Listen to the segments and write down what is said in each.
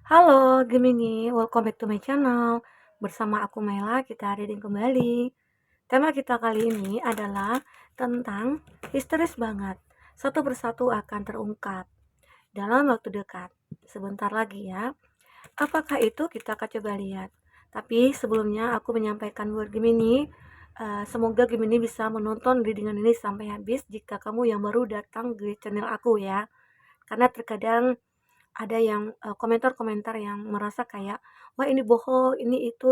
Halo Gemini, welcome back to my channel. Bersama aku Mela, kita reading kembali. Tema kita kali ini adalah tentang histeris banget. Satu persatu akan terungkap dalam waktu dekat. Sebentar lagi ya. Apakah itu kita akan coba lihat. Tapi sebelumnya aku menyampaikan buat Gemini, semoga Gemini bisa menonton readingan ini sampai habis jika kamu yang baru datang di channel aku ya. Karena terkadang ada yang komentar-komentar yang merasa kayak wah ini bohong, ini itu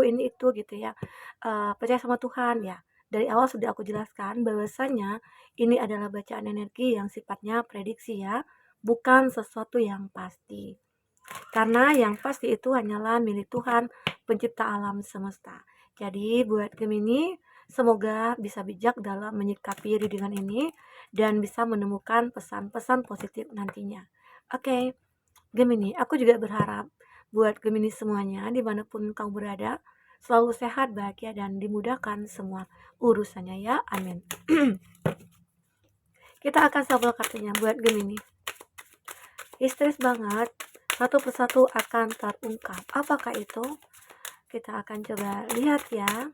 gitu ya. Percaya sama Tuhan ya. Dari awal sudah aku jelaskan bahwasanya ini adalah bacaan energi yang sifatnya prediksi ya, bukan sesuatu yang pasti. Karena yang pasti itu hanyalah milik Tuhan, pencipta alam semesta. Jadi buat Gemini, semoga bisa bijak dalam menyikapi readingan ini dan bisa menemukan pesan-pesan positif nantinya. Oke, Gemini, aku juga berharap buat Gemini semuanya, dimanapun kau berada, selalu sehat, bahagia, dan dimudahkan semua urusannya ya, amin. Kita akan shuffle kartunya buat Gemini. Histeris banget, satu persatu akan terungkap. Apakah itu? Kita akan coba lihat ya.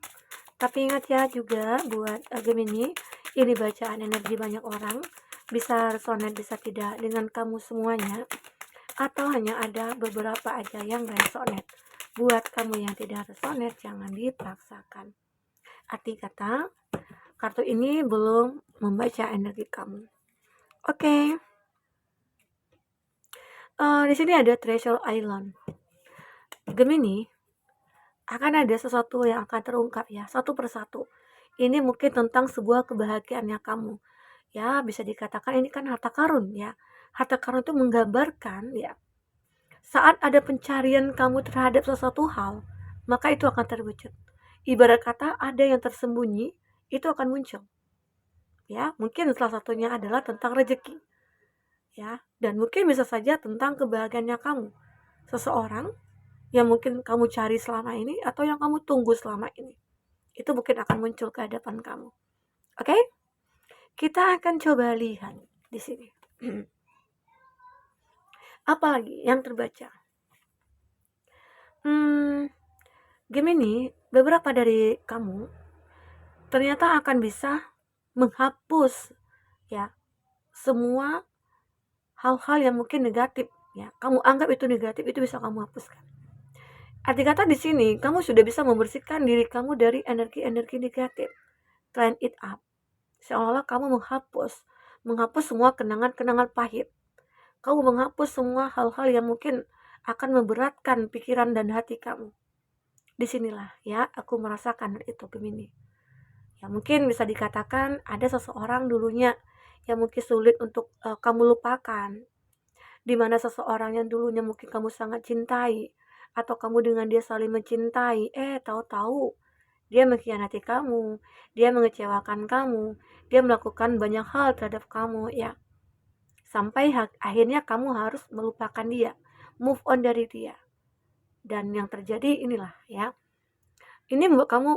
Tapi ingat ya juga buat Gemini, ini bacaan energi banyak orang, bisa resonate bisa tidak dengan kamu semuanya, atau hanya ada beberapa aja yang resonate. Buat kamu yang tidak resonate, jangan dipaksakan. Arti kata, kartu ini belum membaca energi kamu. Oke. Di sini ada Treasure Island. Gemini, akan ada sesuatu yang akan terungkap ya, satu persatu. Ini mungkin tentang sebuah kebahagiaannya kamu. Ya, bisa dikatakan ini kan harta karun ya. Harta karun itu menggambarkan ya, saat ada pencarian kamu terhadap sesuatu hal, maka itu akan terwujud. Ibarat kata ada yang tersembunyi, itu akan muncul. Ya, mungkin salah satunya adalah tentang rezeki. Ya, dan mungkin bisa saja tentang kebahagiaannya kamu. Seseorang yang mungkin kamu cari selama ini atau yang kamu tunggu selama ini. Itu mungkin akan muncul ke hadapan kamu. Oke? Kita akan coba lihat di sini. Apalagi yang terbaca? Gemini, beberapa dari kamu ternyata akan bisa menghapus ya semua hal-hal yang mungkin negatif ya. Kamu anggap itu negatif, itu bisa kamu hapuskan. Arti kata di sini, kamu sudah bisa membersihkan diri kamu dari energi-energi negatif. Clean it up. Seolah-olah kamu menghapus semua kenangan-kenangan pahit. Kamu menghapus semua hal-hal yang mungkin akan memberatkan pikiran dan hati kamu. Disinilah ya, aku merasakan itu Gemini. Ya mungkin bisa dikatakan ada seseorang dulunya yang mungkin sulit untuk kamu lupakan. Dimana seseorang yang dulunya mungkin kamu sangat cintai, atau kamu dengan dia saling mencintai, tahu-tahu dia mengkhianati kamu, dia mengecewakan kamu, dia melakukan banyak hal terhadap kamu ya. Sampai akhirnya kamu harus melupakan dia, move on dari dia. Dan yang terjadi inilah ya. Ini membuat kamu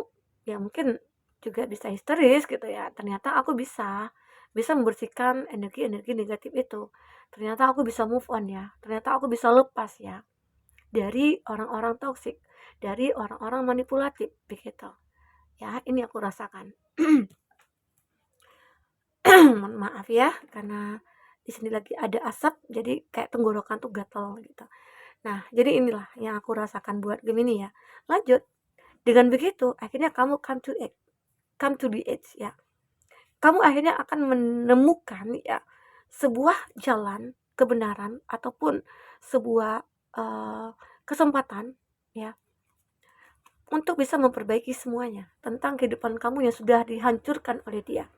ya mungkin juga bisa histeris gitu ya. Ternyata aku bisa membersihkan energi-energi negatif itu. Ternyata aku bisa move on ya. Ternyata aku bisa lepas ya dari orang-orang toksik, dari orang-orang manipulatif begitu. Ya, ini aku rasakan. Maaf ya karena di sini lagi ada asap jadi kayak tenggorokan tuh gatel gitu. Nah, jadi inilah yang aku rasakan buat Gemini ya. Lanjut. Dengan begitu, akhirnya kamu come to the edge ya. Kamu akhirnya akan menemukan ya sebuah jalan kebenaran ataupun sebuah kesempatan ya untuk bisa memperbaiki semuanya tentang kehidupan kamu yang sudah dihancurkan oleh dia,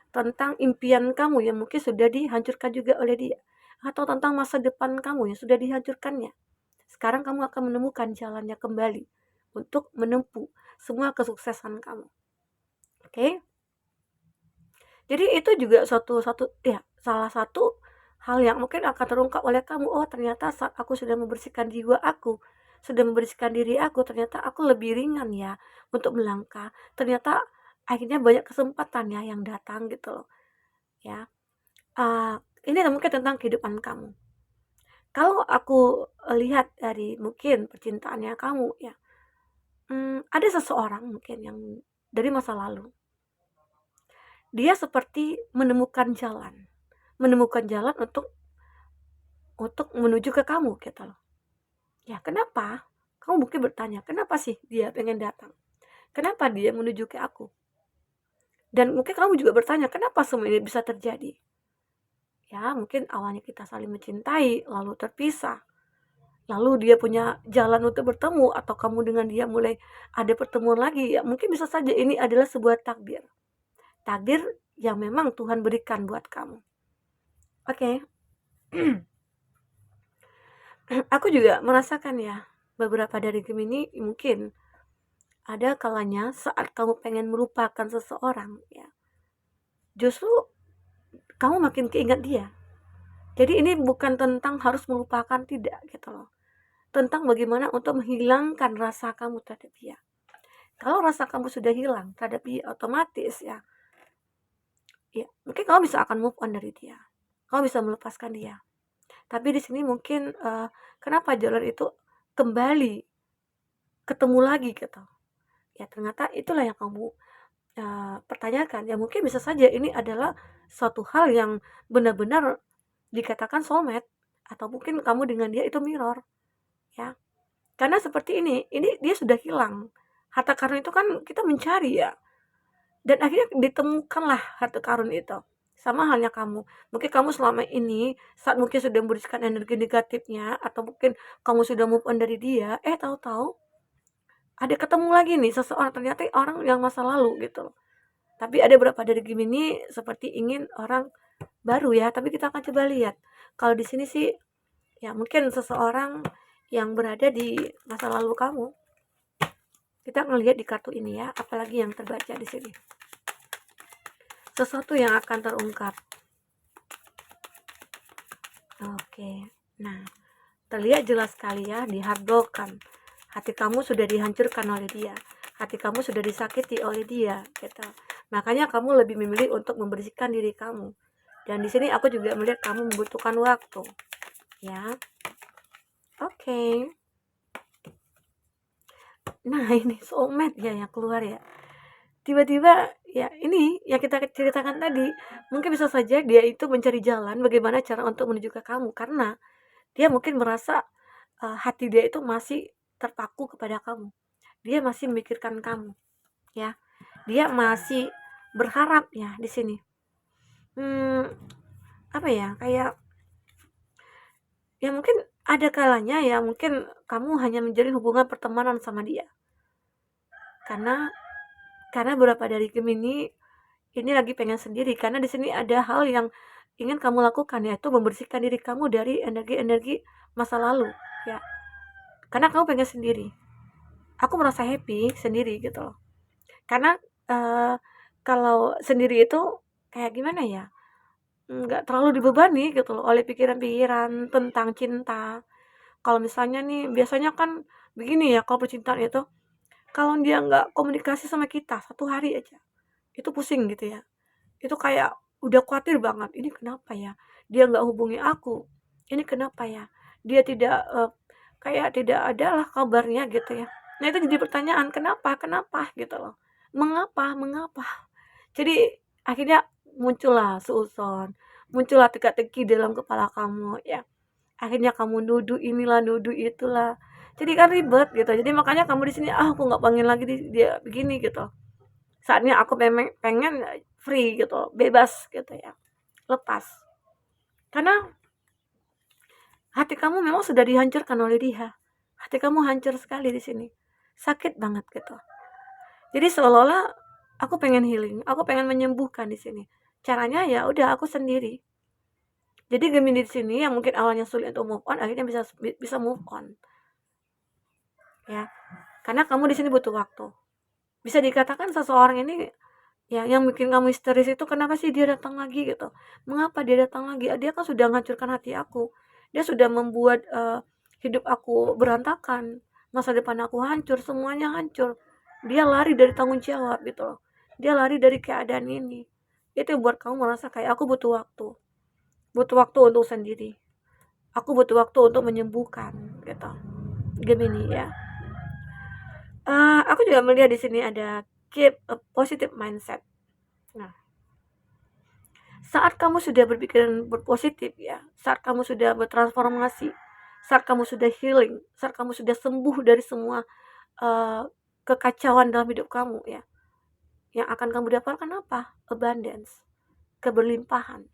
tentang impian kamu yang mungkin sudah dihancurkan juga oleh dia, atau tentang masa depan kamu yang sudah dihancurkannya. Sekarang kamu akan menemukan jalannya kembali untuk menempuh semua kesuksesan kamu. Oke? Jadi itu juga salah satu hal yang mungkin akan terungkap oleh kamu. Oh, ternyata saat aku sudah membersihkan jiwa aku, sudah membersihkan diri aku, ternyata aku lebih ringan ya untuk melangkah. Ternyata akhirnya banyak kesempatan ya yang datang gitu loh. Ya. Ini mungkin tentang kehidupan kamu. Kalau aku lihat dari mungkin percintaannya kamu ya, ada seseorang mungkin yang dari masa lalu, dia seperti menemukan jalan untuk menuju ke kamu gitu loh. Ya kenapa? Kamu mungkin bertanya, kenapa sih dia pengen datang? Kenapa dia menuju ke aku? Dan mungkin kamu juga bertanya, kenapa semua ini bisa terjadi? Ya mungkin awalnya kita saling mencintai, lalu terpisah. Lalu dia punya jalan untuk bertemu, atau kamu dengan dia mulai ada pertemuan lagi. Ya mungkin bisa saja ini adalah sebuah takdir. Takdir yang memang Tuhan berikan buat kamu. Oke. Aku juga merasakan ya, beberapa dari Gemini mungkin ada kalanya saat kamu pengen melupakan seseorang ya, justru kamu makin keingat dia. Jadi ini bukan tentang harus melupakan, tidak gitu loh. Tentang bagaimana untuk menghilangkan rasa kamu terhadap dia. Kalau rasa kamu sudah hilang terhadap dia, otomatis ya mungkin kamu bisa akan move on dari dia. Kamu bisa melepaskan dia. Tapi di sini mungkin kenapa jalan itu kembali ketemu lagi gitu. Ya ternyata itulah yang kamu pertanyakan. Ya mungkin bisa saja ini adalah suatu hal yang benar-benar dikatakan soulmate, atau mungkin kamu dengan dia itu mirror ya. Karena seperti ini dia sudah hilang. Harta karun itu kan kita mencari ya. Dan akhirnya ditemukanlah harta karun itu. Sama halnya kamu. Mungkin kamu selama ini saat mungkin sudah memberikan energi negatifnya, atau mungkin kamu sudah move on dari dia, tahu-tahu ada ketemu lagi nih seseorang, ternyata orang yang masa lalu gitu loh. Tapi ada beberapa dari Gemini seperti ingin orang baru ya, tapi kita akan coba lihat. Kalau di sini sih ya mungkin seseorang yang berada di masa lalu kamu. Kita ngelihat di kartu ini ya, apalagi yang terbaca di sini. Sesuatu yang akan terungkap. Oke. Nah, terlihat jelas sekali ya, dihardolkan. Hati kamu sudah dihancurkan oleh dia. Hati kamu sudah disakiti oleh dia, gitu. Makanya kamu lebih memilih untuk membersihkan diri kamu. Dan di sini aku juga melihat kamu membutuhkan waktu. Ya. Oke. Nah, ini soulmate ya yang keluar ya. Tiba-tiba ya ini yang kita ceritakan tadi, mungkin bisa saja dia itu mencari jalan bagaimana cara untuk menuju ke kamu, karena dia mungkin merasa hati dia itu masih terpaku kepada kamu. Dia masih memikirkan kamu, ya. Dia masih berharap ya di sini. Apa ya? Kayak ya mungkin ada kalanya ya mungkin kamu hanya menjalin hubungan pertemanan sama dia. Karena beberapa dari Gemini ini lagi pengen sendiri, karena di sini ada hal yang ingin kamu lakukan, yaitu membersihkan diri kamu dari energi-energi masa lalu ya. Karena kamu pengen sendiri. Aku merasa happy sendiri gitu loh. Karena kalau sendiri itu kayak gimana ya, nggak terlalu dibebani gitu loh oleh pikiran-pikiran tentang cinta. Kalau misalnya nih biasanya kan begini ya, kalau percintaan itu kalau dia nggak komunikasi sama kita 1 hari aja itu pusing gitu ya. Itu kayak udah khawatir banget, ini kenapa ya dia nggak hubungi aku, ini kenapa ya dia tidak kayak tidak ada lah kabarnya gitu ya. Nah itu jadi pertanyaan, kenapa gitu loh, mengapa. Jadi akhirnya muncullah suuzon, muncullah teka-teki dalam kepala kamu ya. Akhirnya kamu nuduh inilah nuduh itulah, jadi kan ribet gitu. Jadi makanya kamu di sini, aku nggak pengen lagi dia begini gitu. Saatnya aku pengen free gitu, bebas gitu ya, lepas. Karena hati kamu memang sudah dihancurkan oleh dia. Hati kamu hancur sekali di sini, sakit banget gitu. Jadi seolah-olah aku pengen healing, aku pengen menyembuhkan di sini. Caranya ya udah aku sendiri. Jadi Gemini di sini yang mungkin awalnya sulit untuk move on, akhirnya bisa move on. Ya, karena kamu di sini butuh waktu. Bisa dikatakan seseorang ini ya yang bikin kamu histeris itu, kenapa sih dia datang lagi gitu? Mengapa dia datang lagi? Dia kan sudah menghancurkan hati aku. Dia sudah membuat hidup aku berantakan. Masa depan aku hancur, semuanya hancur. Dia lari dari tanggung jawab gitu loh. Dia lari dari keadaan ini. Itu yang buat kamu merasa kayak aku butuh waktu. Butuh waktu untuk sendiri. Aku butuh waktu untuk menyembuhkan gitu. Gemini ya. Aku juga melihat di sini ada keep a positive mindset. Nah, saat kamu sudah berpikiran berpositif ya, saat kamu sudah bertransformasi, saat kamu sudah healing, saat kamu sudah sembuh dari semua uh, kekacauan dalam hidup kamu ya, yang akan kamu dapatkan apa? Abundance, keberlimpahan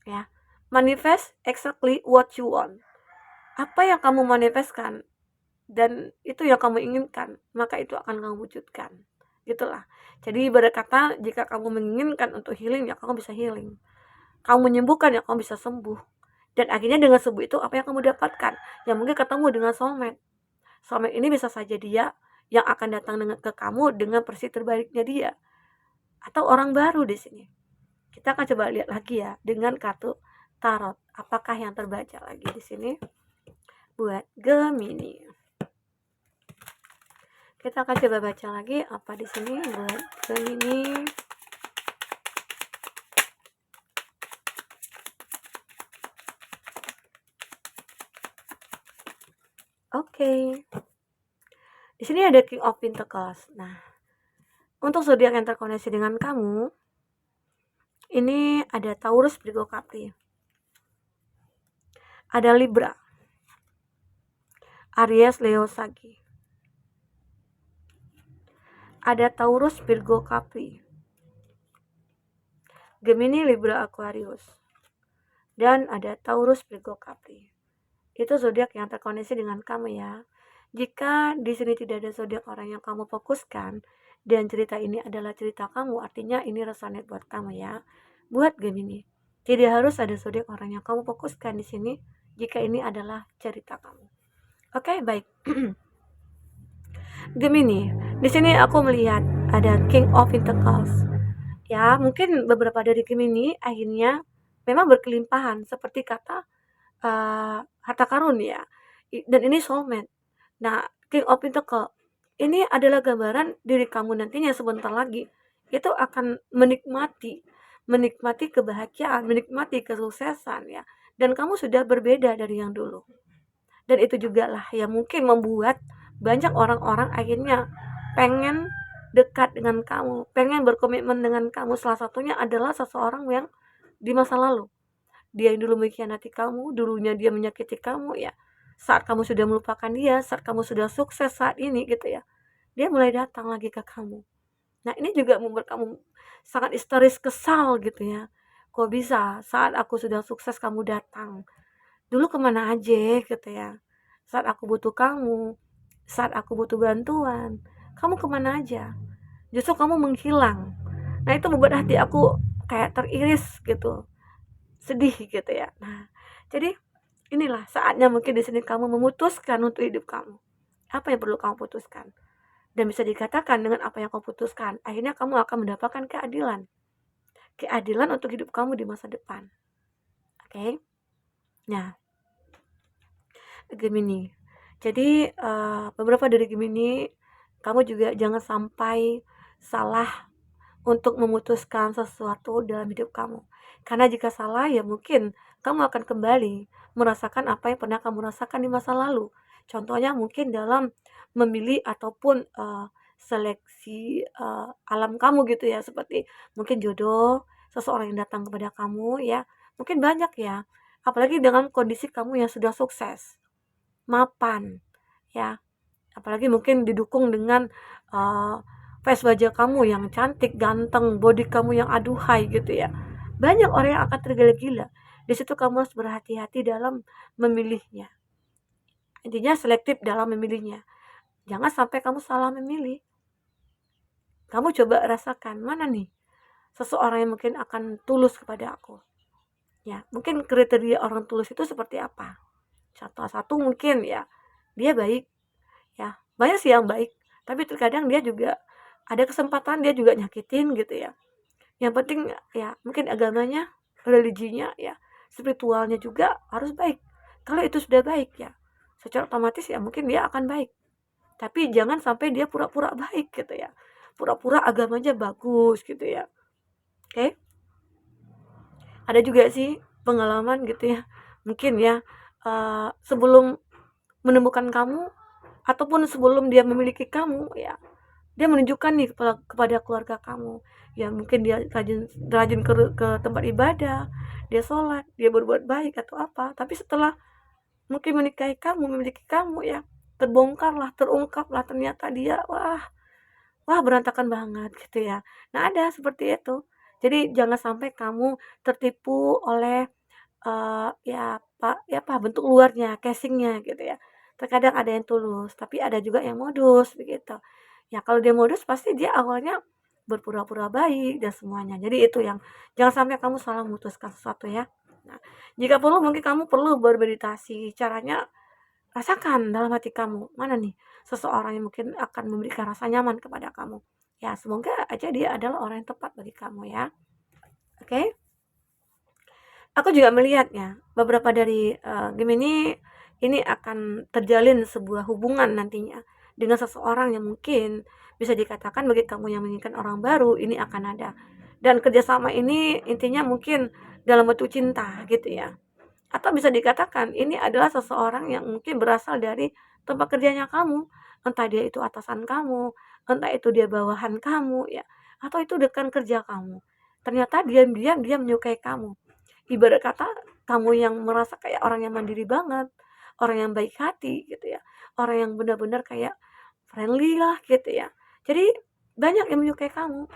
ya. Manifest exactly what you want. Apa yang kamu manifestkan dan itu yang kamu inginkan, maka itu akan kamu wujudkan. Gitulah. Jadi ibarat kata, jika kamu menginginkan untuk healing, ya kamu bisa healing. Kamu menyembuhkan, ya kamu bisa sembuh. Dan akhirnya dengan sembuh itu apa yang kamu dapatkan? Ya mungkin ketemu dengan soulmate. Soulmate ini bisa saja dia yang akan datang ke kamu dengan versi terbaiknya dia. Atau orang baru di sini. Kita akan coba lihat lagi ya dengan kartu tarot. Apakah yang terbaca lagi di sini buat Gemini? Kita akan coba baca lagi apa di sini buat Gemini. Oke. Di sini ada King of Pentacles. Nah, untuk zodiak yang terkoneksi dengan kamu, ini ada Taurus, Virgo, Capri. Ada Libra, Aries, Leo, Sagi. Ada Taurus, Virgo, Capri, Gemini, Libra, Aquarius. Dan ada Taurus, Virgo, Capri. Itu zodiak yang terkoneksi dengan kamu ya. Jika di sini tidak ada zodiak orang yang kamu fokuskan dan cerita ini adalah cerita kamu, artinya ini resonate buat kamu ya. Buat Gemini, tidak harus ada zodiak orang yang kamu fokuskan di sini jika ini adalah cerita kamu. Oke, baik. Gemini, di sini aku melihat ada King of Pentacles. Ya, mungkin beberapa dari Gemini akhirnya memang berkelimpahan seperti kata harta karun ya. Dan ini soulmate. Nah, King of Pentacles ini adalah gambaran diri kamu nantinya sebentar lagi itu akan menikmati kebahagiaan, menikmati kesuksesan ya. Dan kamu sudah berbeda dari yang dulu. Dan itu juga lah yang mungkin membuat banyak orang-orang akhirnya pengen dekat dengan kamu, pengen berkomitmen dengan kamu. Salah satunya adalah seseorang yang di masa lalu dia yang dulu mengkhianati kamu, dulunya dia menyakiti kamu ya. Saat kamu sudah melupakan dia, saat kamu sudah sukses saat ini gitu ya, dia mulai datang lagi ke kamu. Nah, ini juga membuat kamu sangat histeris, kesal gitu ya. Kok bisa saat aku sudah sukses kamu datang? Dulu kemana aja gitu ya? Saat aku butuh kamu, saat aku butuh bantuan, kamu kemana aja? Justru kamu menghilang. Nah, itu membuat hati aku kayak teriris gitu, sedih gitu ya. Nah, jadi inilah saatnya mungkin di sini kamu memutuskan untuk hidup kamu. Apa yang perlu kamu putuskan? Dan bisa dikatakan dengan apa yang kamu putuskan, akhirnya kamu akan mendapatkan keadilan. Keadilan untuk hidup kamu di masa depan. Oke? Nah, Gemini. Jadi beberapa dari Gemini, kamu juga jangan sampai salah untuk memutuskan sesuatu dalam hidup kamu. Karena jika salah ya mungkin kamu akan kembali merasakan apa yang pernah kamu rasakan di masa lalu. Contohnya mungkin dalam memilih ataupun seleksi alam kamu gitu ya, seperti mungkin jodoh, seseorang yang datang kepada kamu ya. Mungkin banyak ya. Apalagi dengan kondisi kamu yang sudah sukses, mapan ya. Apalagi mungkin didukung dengan face wajah kamu yang cantik, ganteng, body kamu yang aduhai gitu ya. Banyak orang yang akan tergila-gila. Di situ kamu harus berhati-hati dalam memilihnya. Intinya selektif dalam memilihnya. Jangan sampai kamu salah memilih. Kamu coba rasakan mana nih seseorang yang mungkin akan tulus kepada aku. Ya, mungkin kriteria orang tulus itu seperti apa? Satu mungkin ya, dia baik. Ya, banyak sih yang baik, tapi terkadang dia juga ada kesempatan dia juga nyakitin gitu ya. Yang penting ya mungkin agamanya, religinya ya, spiritualnya juga harus baik. Kalau itu sudah baik ya, secara otomatis ya mungkin dia akan baik. Tapi jangan sampai dia pura-pura baik gitu ya. Pura-pura agamanya bagus gitu ya. Oke? Ada juga sih pengalaman gitu ya. mungkin ya, sebelum menemukan kamu ataupun sebelum dia memiliki kamu ya, dia menunjukkan nih kepada keluarga kamu, ya mungkin dia rajin rajin ke tempat ibadah, dia sholat, dia berbuat baik atau apa, tapi setelah mungkin menikahi kamu, memiliki kamu ya, terbongkarlah, terungkaplah ternyata dia, wah wah berantakan banget gitu ya. Nah ada seperti itu. Jadi jangan sampai kamu tertipu oleh ya ya apa, bentuk luarnya, casingnya gitu ya. Terkadang ada yang tulus, tapi ada juga yang modus begitu. Ya kalau dia modus pasti dia awalnya berpura-pura baik dan semuanya. Jadi itu yang jangan sampai kamu salah memutuskan sesuatu ya. Nah, jika perlu mungkin kamu perlu bermeditasi. Caranya rasakan dalam hati kamu, mana nih seseorang yang mungkin akan memberikan rasa nyaman kepada kamu. Ya, semoga aja dia adalah orang yang tepat bagi kamu ya. Oke? Aku juga melihatnya beberapa dari Gemini ini akan terjalin sebuah hubungan nantinya dengan seseorang yang mungkin bisa dikatakan bagi kamu yang menginginkan orang baru ini akan ada. Dan kerjasama ini intinya mungkin dalam bentuk cinta gitu ya. Atau bisa dikatakan ini adalah seseorang yang mungkin berasal dari tempat kerjanya kamu. Entah dia itu atasan kamu, entah itu dia bawahan kamu ya, atau itu rekan kerja kamu. Ternyata diam-diam dia menyukai kamu. Ibarat kata kamu yang merasa kayak orang yang mandiri banget, orang yang baik hati gitu ya, orang yang benar-benar kayak friendly lah gitu ya. Jadi banyak yang menyukai kamu.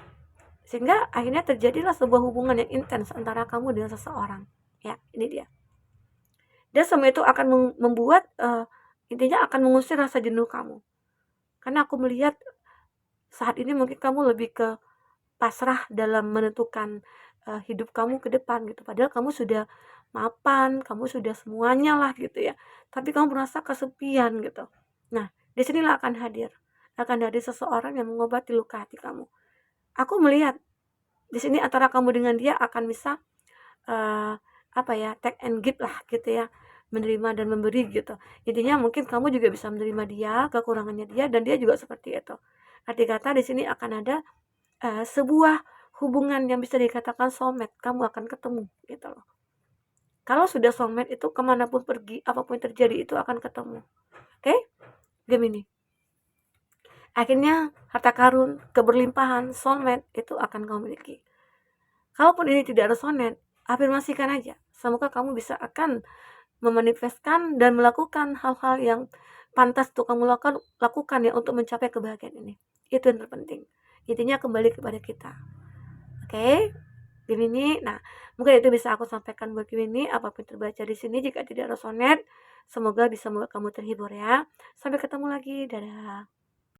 Sehingga akhirnya terjadilah sebuah hubungan yang intens antara kamu dengan seseorang. Ya, ini dia. Dan semua itu akan membuat intinya akan mengusir rasa jenuh kamu. Karena aku melihat saat ini mungkin kamu lebih ke pasrah dalam menentukan hidup kamu ke depan gitu. Padahal kamu sudah mapan, kamu sudah semuanya lah gitu ya. Tapi kamu merasa kesepian gitu. Nah, disinilah akan hadir seseorang yang mengobati luka hati kamu. Aku melihat di sini antara kamu dengan dia akan bisa apa ya, take and give lah gitu ya, menerima dan memberi gitu. Intinya mungkin kamu juga bisa menerima dia, kekurangannya dia, dan dia juga seperti itu. Arti kata di sini akan ada sebuah hubungan yang bisa dikatakan soulmate, kamu akan ketemu gitu loh. Kalau sudah soulmate itu kemanapun pergi, apapun yang terjadi itu akan ketemu. Oke? Gemini. Akhirnya harta karun, keberlimpahan, soulmate itu akan kamu miliki. Kalaupun ini tidak ada soulmate, afirmasikan aja. Semoga kamu bisa akan memanifestkan dan melakukan hal-hal yang pantas untuk kamu lakukan ya untuk mencapai kebahagiaan ini. Itu yang terpenting. Intinya kembali kepada kita. Oke? Gemini. Nah, mungkin itu bisa aku sampaikan buat Gemini. Apapun terbaca di sini jika tidak resonate, semoga bisa membuat kamu terhibur ya. Sampai ketemu lagi. Dadah.